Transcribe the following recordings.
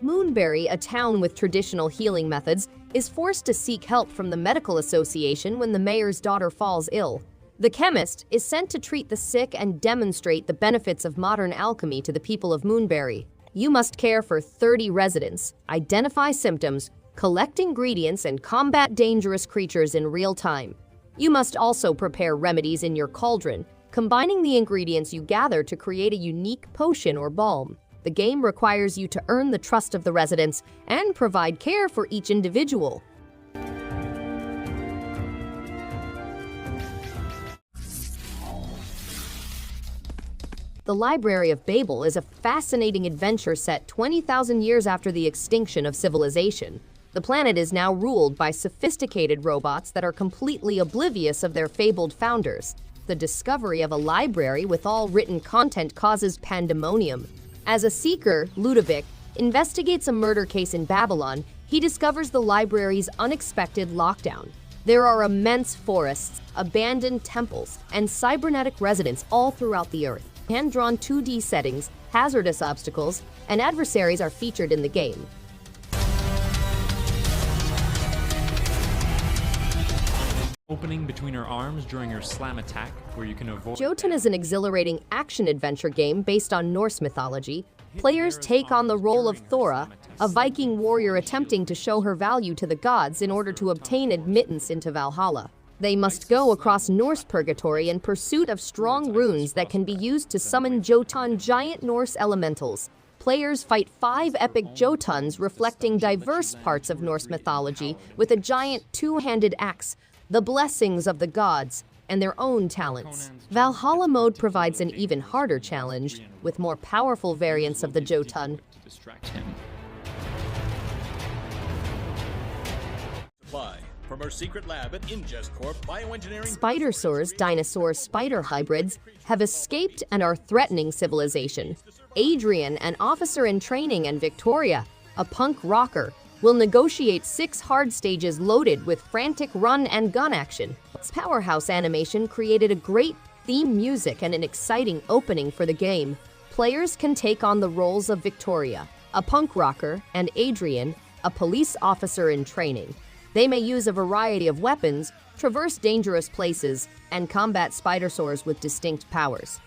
Moonberry, a town with traditional healing methods, is forced to seek help from the medical association when the mayor's daughter falls ill. The chemist is sent to treat the sick and demonstrate the benefits of modern alchemy to the people of Moonberry. You must care for 30 residents, identify symptoms, collect ingredients, and combat dangerous creatures in real time. You must also prepare remedies in your cauldron, combining the ingredients you gather to create a unique potion or balm. The game requires you to earn the trust of the residents and provide care for each individual. The Library of Babel is a fascinating adventure set 20,000 years after the extinction of civilization. The planet is now ruled by sophisticated robots that are completely oblivious of their fabled founders. The discovery of a library with all written content causes pandemonium. As a seeker, Ludovic investigates a murder case in Babylon. He discovers the library's unexpected lockdown. There are immense forests, abandoned temples, and cybernetic residents all throughout the Earth. Hand-drawn 2D settings, hazardous obstacles, and adversaries are featured in the game. Opening between her arms during her slam attack, where you can avoid... Jotun is an exhilarating action-adventure game based on Norse mythology. Players take on the role of Thora, a Viking warrior attempting to show her value to the gods in order to obtain admittance into Valhalla. They must go across Norse purgatory in pursuit of strong runes that can be used to summon Jotun giant Norse elementals. Players fight 5 epic Jotuns reflecting diverse parts of Norse mythology with a giant two-handed axe, the blessings of the gods, and their own talents. Valhalla mode provides an even harder challenge, with more powerful variants of the Jotun. From our secret lab at Ingest Corp Bioengineering... Spidersaurs, dinosaur spider hybrids, have escaped and are threatening civilization. Adrian, an officer in training, and Victoria, a punk rocker, will negotiate 6 hard stages loaded with frantic run and gun action. Powerhouse Animation created a great theme music and an exciting opening for the game. Players can take on the roles of Victoria, a punk rocker, and Adrian, a police officer in training. They may use a variety of weapons, traverse dangerous places, and combat Spidersaurs with distinct powers.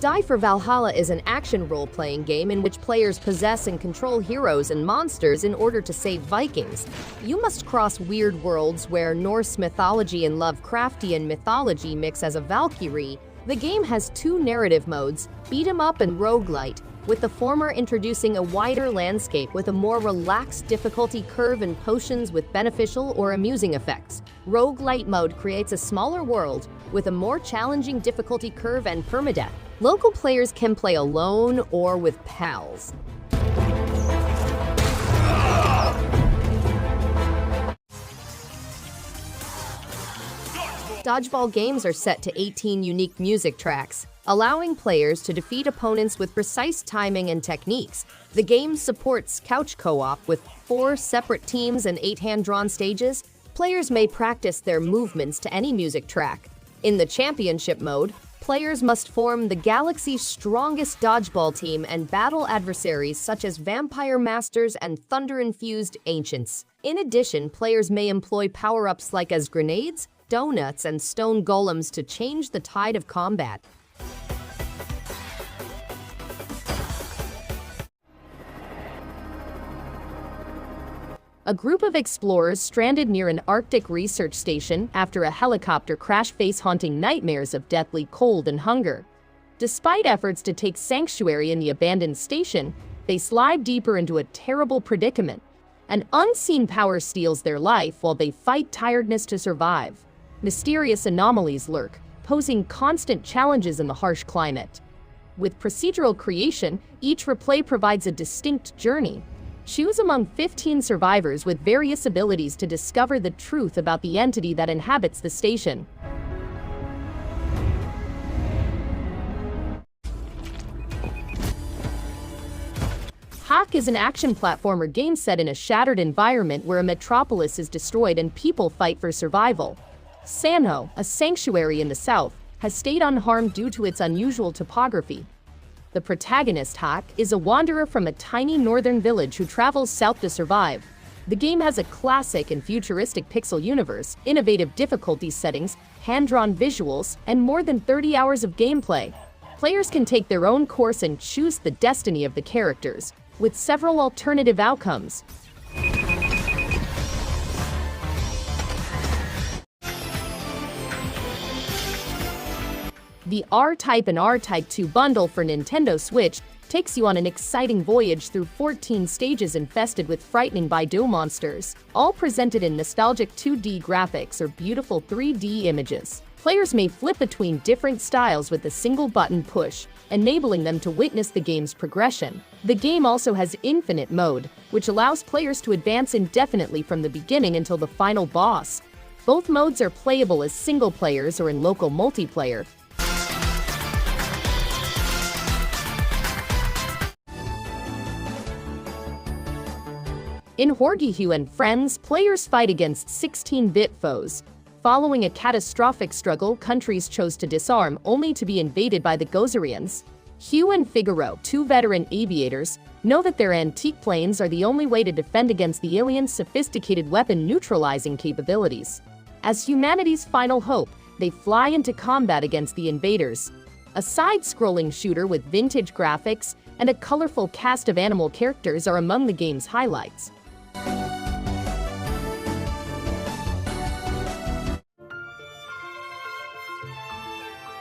Die for Valhalla is an action role-playing game in which players possess and control heroes and monsters in order to save Vikings. You must cross weird worlds where Norse mythology and Lovecraftian mythology mix as a Valkyrie. The game has 2 narrative modes, beat 'em up and roguelite, with the former introducing a wider landscape with a more relaxed difficulty curve and potions with beneficial or amusing effects. Roguelite mode creates a smaller world with a more challenging difficulty curve and permadeath. Local players can play alone or with pals. Dodgeball games are set to 18 unique music tracks, allowing players to defeat opponents with precise timing and techniques. The game supports couch co-op with 4 separate teams and 8 hand-drawn stages. Players may practice their movements to any music track. In the championship mode, players must form the galaxy's strongest dodgeball team and battle adversaries such as vampire masters and thunder-infused ancients. In addition, players may employ power-ups like as grenades, donuts, and stone golems to change the tide of combat. A group of explorers stranded near an Arctic research station after a helicopter crash face haunting nightmares of deathly cold and hunger. Despite efforts to take sanctuary in the abandoned station, they slide deeper into a terrible predicament. An unseen power steals their life while they fight tiredness to survive. Mysterious anomalies lurk, posing constant challenges in the harsh climate. With procedural creation, each replay provides a distinct journey. Choose among 15 survivors with various abilities to discover the truth about the entity that inhabits the station. HAAK is an action platformer game set in a shattered environment where a metropolis is destroyed and people fight for survival. Sanho, a sanctuary in the south, has stayed unharmed due to its unusual topography. The protagonist, HAAK, is a wanderer from a tiny northern village who travels south to survive. The game has a classic and futuristic pixel universe, innovative difficulty settings, hand-drawn visuals, and more than 30 hours of gameplay. Players can take their own course and choose the destiny of the characters, with several alternative outcomes. The R-Type and R-Type 2 bundle for Nintendo Switch takes you on an exciting voyage through 14 stages infested with frightening Baidu monsters, all presented in nostalgic 2D graphics or beautiful 3D images. Players may flip between different styles with a single button push, enabling them to witness the game's progression. The game also has Infinite Mode, which allows players to advance indefinitely from the beginning until the final boss. Both modes are playable as single players or in local multiplayer. In Horgihugh And Friends, players fight against 16-bit foes. Following a catastrophic struggle, countries chose to disarm, only to be invaded by the Gozerians. Hugh and Figaro, two veteran aviators, know that their antique planes are the only way to defend against the aliens' sophisticated weapon-neutralizing capabilities. As humanity's final hope, they fly into combat against the invaders. A side-scrolling shooter with vintage graphics and a colorful cast of animal characters are among the game's highlights.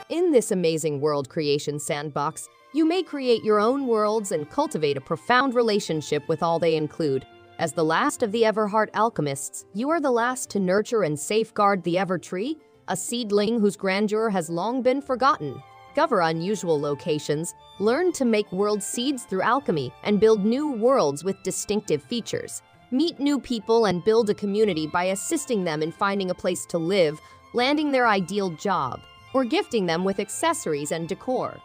In this amazing world creation sandbox, you may create your own worlds and cultivate a profound relationship with all they include. As the last of the Everheart alchemists, you are the last to nurture and safeguard the Evertree, a seedling whose grandeur has long been forgotten. Discover unusual locations, learn to make world seeds through alchemy, and build new worlds with distinctive features. Meet new people and build a community by assisting them in finding a place to live, landing their ideal job, or gifting them with accessories and decor.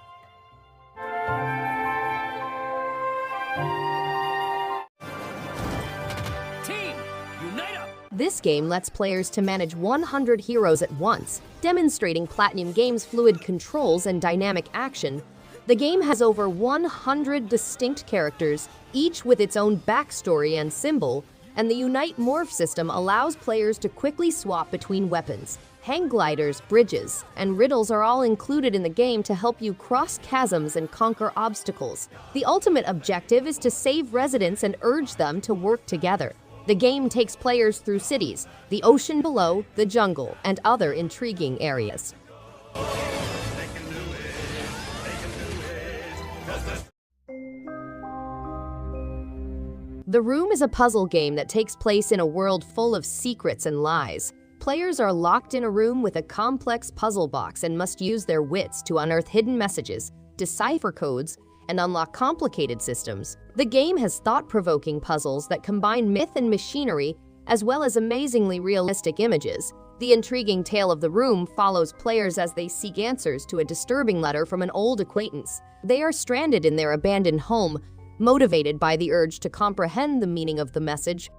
Team, unite up! This game lets players to manage 100 heroes at once, demonstrating Platinum Games' fluid controls and dynamic action. The game has over 100 distinct characters, each with its own backstory and symbol, and the Unite Morph system allows players to quickly swap between weapons. Hang gliders, bridges, and riddles are all included in the game to help you cross chasms and conquer obstacles. The ultimate objective is to save residents and urge them to work together. The game takes players through cities, the ocean below, the jungle, and other intriguing areas. The Room is a puzzle game that takes place in a world full of secrets and lies. Players are locked in a room with a complex puzzle box and must use their wits to unearth hidden messages, decipher codes, and unlock complicated systems. The game has thought-provoking puzzles that combine myth and machinery, as well as amazingly realistic images. The intriguing tale of The Room follows players as they seek answers to a disturbing letter from an old acquaintance. They are stranded in their abandoned home, motivated by the urge to comprehend the meaning of the message.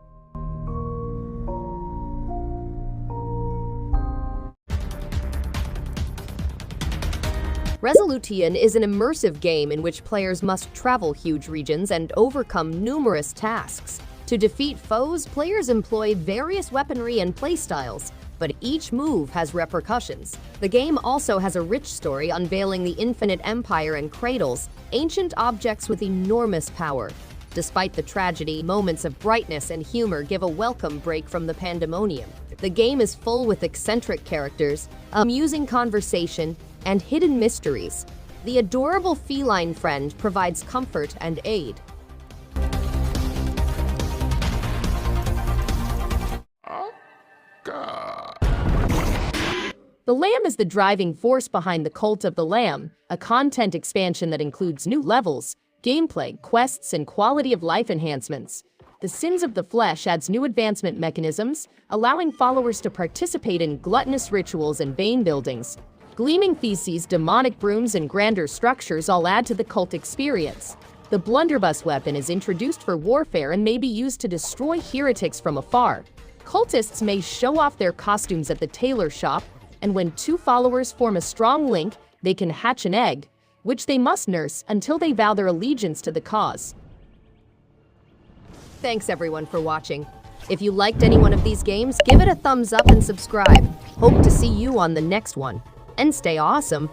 Resolutiion is an immersive game in which players must travel huge regions and overcome numerous tasks. To defeat foes, players employ various weaponry and playstyles, but each move has repercussions. The game also has a rich story unveiling the infinite empire and cradles, ancient objects with enormous power. Despite the tragedy, moments of brightness and humor give a welcome break from the pandemonium. The game is full with eccentric characters, amusing conversation, and hidden mysteries. The adorable feline friend provides comfort and aid. The Lamb is the driving force behind the Cult of the Lamb, a content expansion that includes new levels, gameplay, quests, and quality-of-life enhancements. The Sins of the Flesh adds new advancement mechanisms, allowing followers to participate in gluttonous rituals and vain buildings. Gleaming feces, demonic brooms, and grander structures all add to the cult experience. The blunderbuss weapon is introduced for warfare and may be used to destroy heretics from afar. Cultists may show off their costumes at the tailor shop, and when two followers form a strong link, they can hatch an egg, which they must nurse until they vow their allegiance to the cause. Thanks everyone for watching. If you liked any one of these games, give it a thumbs up and subscribe. Hope to see you on the next one. And stay awesome!